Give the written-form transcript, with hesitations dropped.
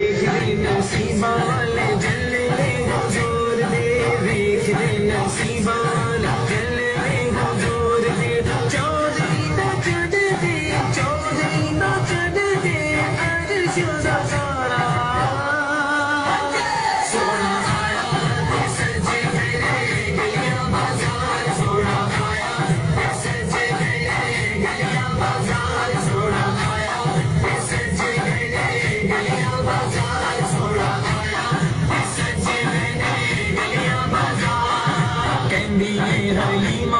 नसीबा वाले जलने हुजूर दे, देख ले नसीबा वाले जलने हुजूर दे। चौधरी ना चढ़ दे, चौधरी ना चढ़ दे, अर्श दा सारा सोना आया ते सजे मेरे गलियां बाजार, सोना आया ते सजे मेरे गलियां बाजार, सोना आया ते सजे मेरे गलियां बाजार, सोना आया ते सजे मेरे गलियां बाजार। कहंदी है हलीमा